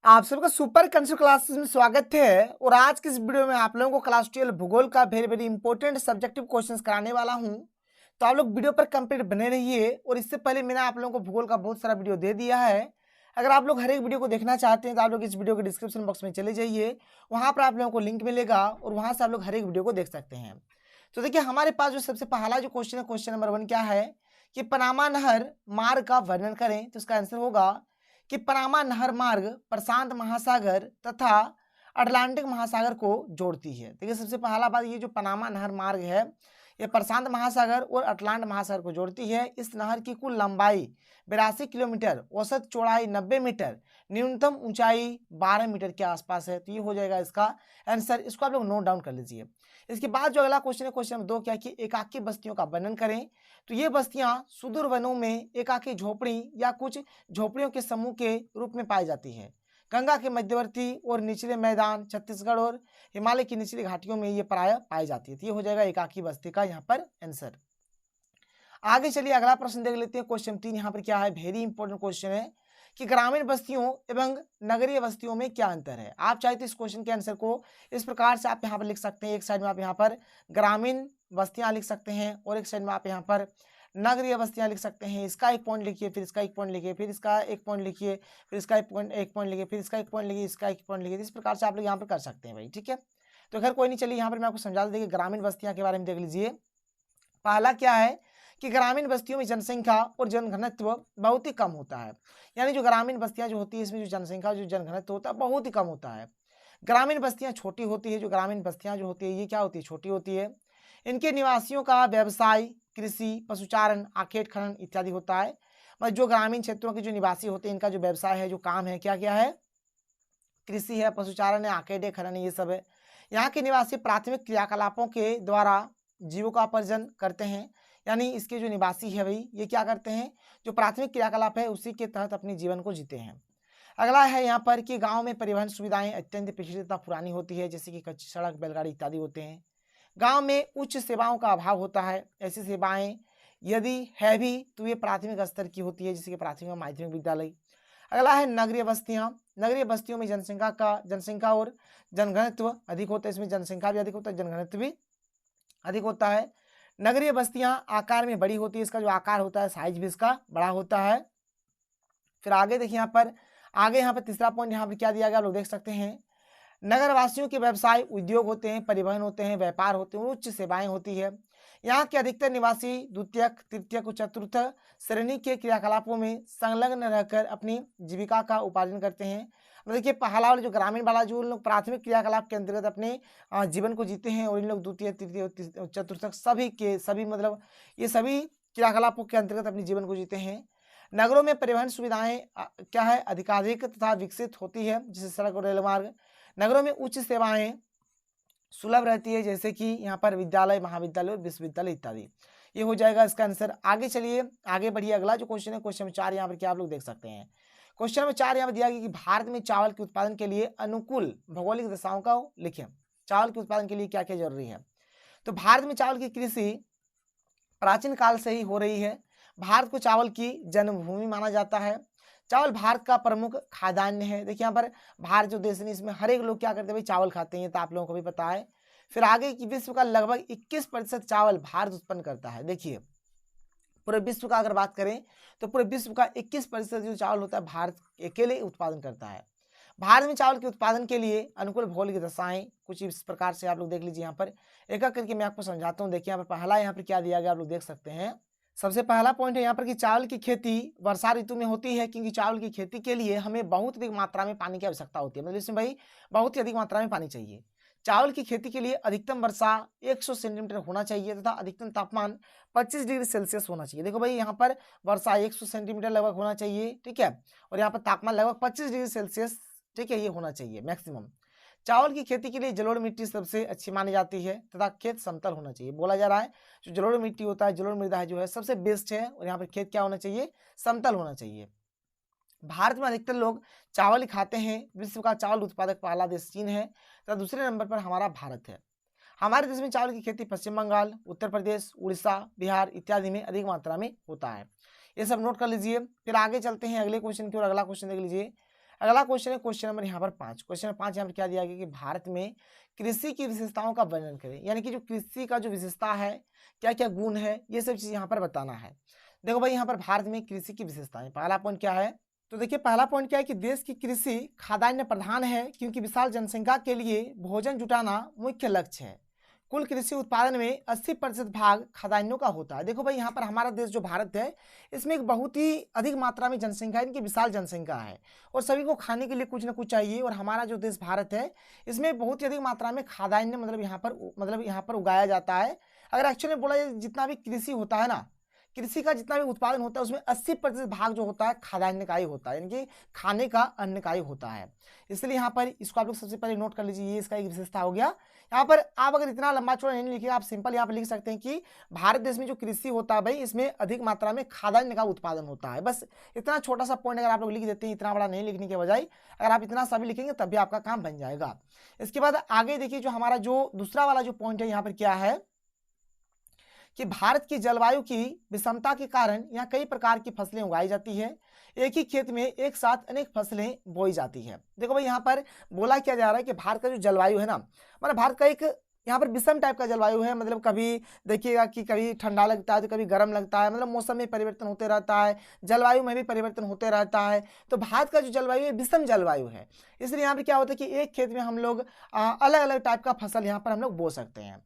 आप सबका super concept classes में स्वागत है। और आज की इस वीडियो में आप लोगों को क्लास 12 भूगोल का very very important subjective questions कराने वाला हूं। तो आप लोग वीडियो पर कंप्लीट बने रहिए। और इससे पहले मैंने आप लोगों को भूगोल का बहुत सारा वीडियो दे दिया है। अगर आप लोग हर एक वीडियो को देखना चाहते हैं तो आप लोग इस वीडियो के डिस्क्रिप्शन बॉक्स में चले जाइए, वहाँ पर आप लोगों को लिंक मिलेगा और वहाँ से आप लोग हर एक वीडियो को देख सकते हैं। तो देखिए हमारे पास जो सबसे पहला जो क्वेश्चन है, क्वेश्चन नंबर 1 क्या है कि पनामा नहर मार्ग का वर्णन करें। तो इसका आंसर होगा कि पनामा नहर मार्ग प्रशांत महासागर तथा अटलांटिक महासागर को जोड़ती है। देखिए सबसे पहला बात, ये जो पनामा नहर मार्ग है ये प्रशांत महासागर और अटलांट महासागर को जोड़ती है। इस नहर की कुल लंबाई 82 किलोमीटर, औसत चौड़ाई 90 मीटर, न्यूनतम ऊंचाई 12 मीटर के आसपास है। तो ये हो जाएगा इसका आंसर। इसको आप लोग नोट डाउन कर लीजिए। इसके बाद जो अगला क्वेश्चन है, क्वेश्चन नंबर 2 क्या कि एकाकी बस्तियों का वर्णन करें। तो ये बस्तियां सुदूर वनों में एकाकी झोपड़ी या कुछ झोपड़ियों के समूह के रूप में पाई जाती है। गंगा के मध्यवर्ती और निचले मैदान, छत्तीसगढ़ और हिमालय की निचली घाटियों में ये प्राय पाई जाती है। तो ये हो जाएगा एकाकी बस्ती का यहाँ पर आंसर। आगे चलिए अगला प्रश्न देख लेते हैं। क्वेश्चन 3 यहाँ पर क्या है, वेरी इंपॉर्टेंट क्वेश्चन है कि ग्रामीण बस्तियों एवं नगरीय बस्तियों में क्या अंतर है। आप चाहे तो इस क्वेश्चन के आंसर को इस प्रकार से आप यहाँ पर लिख सकते हैं। एक साइड में आप यहाँ पर ग्रामीण बस्तियां लिख सकते हैं और एक साइड में आप यहाँ पर नगरीय बस्तियां लिख सकते हैं। इसका एक पॉइंट लिखिए, फिर इसका एक पॉइंट लिखिए, फिर इसका एक पॉइंट लिखिए, फिर इसका एक पॉइंट लिखिए, फिर इसका एक पॉइंट लिखिए, इसका एक पॉइंट लिखिए। इस प्रकार से आप लोग यहाँ पर कर सकते हैं भाई, ठीक है। तो खैर कोई नहीं, चलिए यहाँ पर मैं आपको समझा देखिए ग्रामीण बस्तियां के बारे में देख लीजिए। पहला क्या है कि ग्रामीण बस्तियों में जनसंख्या और जनघनत्व बहुत ही कम होता है। यानी जो ग्रामीण बस्तियां जो होती है इसमें जो जनसंख्या जो जनघनत्व होता है बहुत ही कम होता है। ग्रामीण बस्तियां छोटी होती है। जो ग्रामीण बस्तियां जो होती है ये क्या होती है, छोटी होती है। इनके निवासियों का व्यवसाय कृषि, पशुचारण, आखेट खनन इत्यादि होता है। मतलब जो ग्रामीण क्षेत्रों के जो निवासी होते हैं इनका जो व्यवसाय है, जो काम है, क्या क्या है, कृषि है, पशुचारण है, आखेट है, खनन है, ये सब है। यहाँ के निवासी प्राथमिक क्रियाकलापों के द्वारा जीविकोपार्जन करते हैं। यानी इसके जो निवासी है भाई ये क्या करते हैं, जो प्राथमिक क्रियाकलाप है उसी के तहत अपने जीवन को जीते हैं। अगला है यहाँ पर कि गांव में परिवहन सुविधाएं अत्यंत पिछड़ी तथा पुरानी होती है, जैसे कि कच्ची सड़क, बैलगाड़ी इत्यादि होते हैं। गांव में उच्च सेवाओं का अभाव होता है। ऐसी सेवाएं यदि है भी तो ये प्राथमिक स्तर की होती है, जैसे कि प्राथमिक और माध्यमिक विद्यालय। अगला है नगरीय बस्तियां। नगरीय बस्तियों में जनसंख्या और जनघनत्व अधिक होता है। इसमें जनसंख्या भी अधिक होता है, जनघनत्व भी अधिक होता है। नगरीय बस्तियां आकार में बड़ी होती है। इसका जो आकार होता है साइज भी इसका बड़ा होता है। फिर आगे देखिए यहाँ पर तीसरा पॉइंट यहाँ पर क्या दिया गया आप लोग देख सकते हैं। नगरवासियों के व्यवसाय उद्योग होते हैं, परिवहन होते हैं, व्यापार होते हैं, उच्च सेवाएं होती है। यहाँ के अधिकतर निवासी द्वितीयक, तृतीयक और चतुर्थ श्रेणी के क्रियाकलापों में संलग्न रहकर अपनी जीविका का उपार्जन करते हैं। देखिए पहला वाला जो ग्रामीण वाला जो लोग प्राथमिक क्रियाकलाप के अंतर्गत अपने जीवन को जीते हैं और इन लोग द्वितीय, तृतीय, चतुर्थक सभी के सभी मतलब ये सभी क्रियाकलापों के अंतर्गत अपने जीवन को जीते हैं। नगरों में परिवहन सुविधाएं क्या है, अधिकाधिक तथा विकसित होती है, जैसे सड़क और रेल मार्ग। नगरों में उच्च सेवाएं सुलभ रहती है, जैसे कि यहाँ पर विद्यालय, महाविद्यालय और विश्वविद्यालय इत्यादि। ये हो जाएगा इसका आंसर। आगे चलिए आगे बढ़िए। अगला जो क्वेश्चन है, क्वेश्चन नंबर 4 यहाँ पर क्या आप लोग देख सकते हैं। क्वेश्चन नंबर 4 यहाँ पर दिया गया कि भारत में चावल के उत्पादन के लिए अनुकूल भौगोलिक दशाओं का लिखें। चावल के उत्पादन के लिए क्या क्या जरूरी है। तो भारत में चावल की कृषि प्राचीन काल से ही हो रही है। भारत को चावल की जन्मभूमि माना जाता है। चावल भारत का प्रमुख खाद्यान्न है। देखिए यहाँ पर भारत जो देश है इसमें हर एक लोग क्या करते हैं भाई, चावल खाते हैं, तो आप लोगों को भी पता है। फिर आगे की विश्व का लगभग 21% चावल भारत उत्पन्न करता है। देखिए पूरे विश्व का अगर बात करें तो पूरे विश्व का 21% जो चावल होता है भारत अकेले उत्पादन करता है। भारत में चावल के उत्पादन के लिए अनुकूल भौगोलिक दशाएं कुछ इस प्रकार से आप लोग देख लीजिए। यहाँ पर एक एक करके मैं आपको समझाता हूँ। देखिए यहाँ पर पहला यहाँ पर क्या दिया गया आप लोग देख सकते हैं। सबसे पहला पॉइंट है यहाँ पर कि चावल की खेती वर्षा ऋतु में होती है, क्योंकि चावल की खेती के लिए हमें बहुत अधिक मात्रा में पानी की आवश्यकता होती है। मतलब इसमें भाई बहुत ही अधिक मात्रा में पानी चाहिए। चावल की खेती के लिए अधिकतम वर्षा 100 सेंटीमीटर होना चाहिए तथा अधिकतम तापमान 25 डिग्री सेल्सियस होना चाहिए। देखो भाई यहाँ पर वर्षा 100 सेंटीमीटर लगभग होना चाहिए, ठीक है, और यहाँ पर तापमान लगभग 25 डिग्री सेल्सियस, ठीक है, ये होना चाहिए मैक्सिमम। चावल की खेती के लिए जलोढ़ मिट्टी सबसे अच्छी मानी जाती है तथा खेत समतल होना चाहिए। बोला जा रहा है जो जलोढ़ मिट्टी होता है, जलोढ़ मृदा है जो है सबसे बेस्ट है, और यहाँ पर खेत क्या होना चाहिए, समतल होना चाहिए। भारत में अधिकतर लोग चावल ही खाते हैं। विश्व का चावल उत्पादक पहला देश चीन है तथा दूसरे नंबर पर हमारा भारत है। हमारे देश में चावल की खेती पश्चिम बंगाल, उत्तर प्रदेश, उड़ीसा, बिहार इत्यादि में अधिक मात्रा में होता है। ये सब नोट कर लीजिए। फिर आगे चलते हैं अगले क्वेश्चन की ओर। अगला क्वेश्चन देख लीजिए। अगला क्वेश्चन है क्वेश्चन नंबर यहाँ पर 5। क्वेश्चन नंबर 5 यहाँ पर क्या दिया गया कि भारत में कृषि की विशेषताओं का वर्णन करें, यानी कि जो कृषि का जो विशेषता है, क्या क्या गुण है, ये सब चीज यहाँ पर बताना है। देखो भाई यहाँ पर भारत में कृषि की विशेषताएं, पहला पॉइंट क्या है, तो देखिए पहला पॉइंट क्या है कि देश की कृषि खाद्यान्न प्रधान है, क्योंकि विशाल जनसंख्या के लिए भोजन जुटाना मुख्य लक्ष्य है। कुल कृषि उत्पादन में 80% भाग खाद्यान्नों का होता है। देखो भाई यहाँ पर हमारा देश जो भारत है, इसमें एक बहुत ही अधिक मात्रा में जनसंख्या है, इनकी विशाल जनसंख्या है और सभी को खाने के लिए कुछ ना कुछ चाहिए। और हमारा जो देश भारत है, इसमें बहुत ही अधिक मात्रा में खाद्यान्न मतलब यहाँ पर उगाया जाता है। अगर एक्चुअली बोला जाए, जितना भी कृषि होता है ना, कृषि का जितना भी उत्पादन होता है उसमें 80% भाग जो होता है खाद्यान्न का ही होता है, यानी कि खाने का, अन्न का ही होता है। इसलिए यहाँ पर इसको आप लोग सबसे पहले नोट कर लीजिए, ये इसका एक विशेषता हो गया। यहाँ पर आप अगर इतना लंबा चौड़ा नहीं लिखिएगा, आप सिंपल यहाँ पर लिख सकते हैं कि भारत देश में जो कृषि होता है भाई, इसमें अधिक मात्रा में खाद्यान्न का उत्पादन होता है। बस इतना छोटा सा पॉइंट अगर आप लोग लिख देते हैं, इतना बड़ा नहीं लिखने के बजाय अगर आप इतना सा भी लिखेंगे तब भी आपका काम बन जाएगा। इसके बाद आगे देखिए, जो हमारा जो दूसरा वाला जो पॉइंट है यहाँ पर क्या है कि भारत की जलवायु की विषमता के कारण यहाँ कई प्रकार की फसलें उगाई जाती है। एक ही खेत में एक साथ अनेक फसलें बोई जाती है। देखो भाई यहाँ पर बोला क्या जा रहा है कि भारत का जो जलवायु है ना, मतलब भारत का एक यहाँ पर विषम टाइप का जलवायु है। मतलब कभी देखिएगा कि कभी ठंडा लगता है तो कभी गर्म लगता है, मतलब मौसम में परिवर्तन होते रहता है, जलवायु में भी परिवर्तन होते रहता है। तो भारत का जो जलवायु है विषम जलवायु है। इसलिए यहाँ पर क्या होता है कि एक खेत में हम लोग अलग अलग टाइप का फसल यहाँ पर हम लोग बो सकते हैं।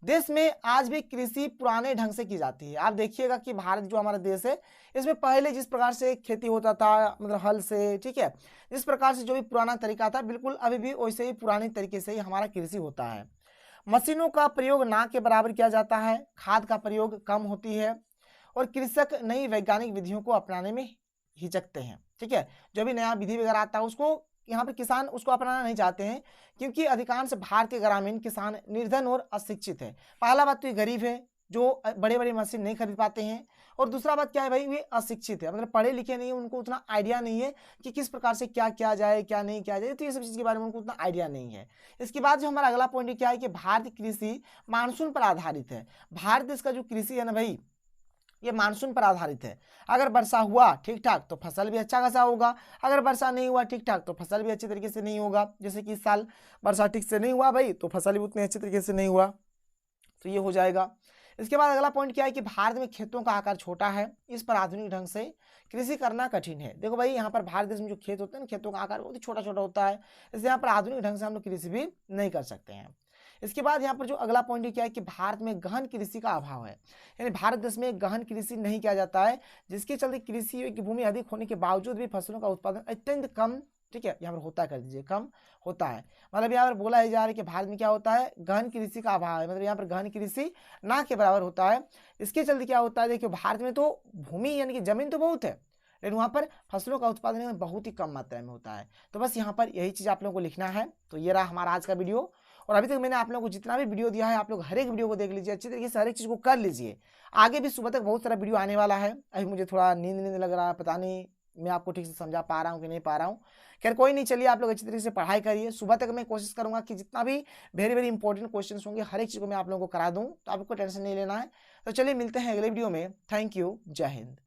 देश में आज भी कृषि पुराने ढंग से की जाती है। आप देखिएगा कि भारत जो हमारा देश है, इसमें पहले जिस प्रकार से खेती होता था, मतलब हल से, ठीक है, जिस प्रकार से जो भी पुराना तरीका था, बिल्कुल अभी भी वैसे ही पुराने तरीके से ही हमारा कृषि होता है। मशीनों का प्रयोग ना के बराबर किया जाता है, खाद का प्रयोग कम होती है और कृषक नई वैज्ञानिक विधियों को अपनाने में हिचकते हैं। ठीक है, जो भी नया विधि वगैरह आता है उसको यहाँ पर किसान उसको अपनाना नहीं चाहते हैं, क्योंकि अधिकांश भारतीय ग्रामीण किसान निर्धन और अशिक्षित है। पहला बात तो ये गरीब है, जो बड़े बड़े मशीन नहीं खरीद पाते हैं, और दूसरा बात क्या है भाई, वे अशिक्षित है, मतलब पढ़े लिखे नहीं है, उनको उतना आइडिया नहीं है कि किस प्रकार से क्या किया जाए क्या नहीं किया जाए, तो ये सब चीज़ के बारे में उनको उतना आइडिया नहीं है। इसके बाद जो हमारा अगला पॉइंट क्या है कि भारतीय कृषि मानसून पर आधारित है। भारत देश का जो कृषि है ना भाई, ये मानसून पर आधारित है। अगर वर्षा हुआ ठीक ठाक तो फसल भी अच्छा खासा होगा, अगर वर्षा नहीं हुआ ठीक ठाक तो फसल भी अच्छे तरीके से नहीं होगा। जैसे कि इस साल वर्षा ठीक से नहीं हुआ भाई, तो फसल भी उतने अच्छे तरीके से नहीं हुआ, तो ये हो जाएगा। इसके बाद अगला पॉइंट क्या है कि भारत में खेतों का आकार छोटा है, इस पर आधुनिक ढंग से कृषि करना कठिन है। देखो भाई यहाँ पर भारत देश में जो खेत होते हैं ना, खेतों का आकार बहुत ही छोटा छोटा होता है, इसलिए यहाँ पर आधुनिक ढंग से हम लोग कृषि भी नहीं कर सकते हैं। इसके बाद यहाँ पर जो अगला पॉइंट क्या है कि भारत में गहन कृषि का अभाव है, यानी भारत देश में गहन कृषि नहीं किया जाता है, जिसके चलते कृषि की भूमि अधिक होने के बावजूद भी फसलों का उत्पादन अत्यंत कम, ठीक है, यहाँ पर होता है, कर दीजिए, कम होता है। मतलब यहाँ पर बोला ही जा रहा है कि भारत में क्या होता है, गहन कृषि का अभाव है, मतलब यहाँ पर गहन कृषि ना के बराबर होता है। इसके चलते क्या होता है, देखिए भारत में तो भूमि यानी कि जमीन तो बहुत है, लेकिन वहाँ पर फसलों का उत्पादन बहुत ही कम मात्रा में होता है। तो बस यहाँ पर यही चीज़ आप लोगों को लिखना है। तो ये रहा हमारा आज का वीडियो, और अभी तक मैंने आप लोगों को जितना भी वीडियो दिया है, आप लोग हर एक वीडियो को देख लीजिए, अच्छी तरीके से हर एक चीज़ को कर लीजिए। आगे भी सुबह तक बहुत सारा वीडियो आने वाला है। अभी मुझे थोड़ा नींद नींद लग रहा है, पता नहीं मैं आपको ठीक से समझा पा रहा हूँ कि नहीं पा रहा हूँ। खैर कोई नहीं, चलिए आप लोग अच्छी तरीके से पढ़ाई करिए। सुबह तक मैं कोशिश करूँगा कि जितना भी वेरी वेरी इंपॉर्टेंट क्वेश्चन होंगे हर एक चीज़ को मैं आप लोगों को करा दूँ, तो आपको टेंशन नहीं लेना है। तो चलिए मिलते हैं अगले वीडियो में। थैंक यू, जय हिंद।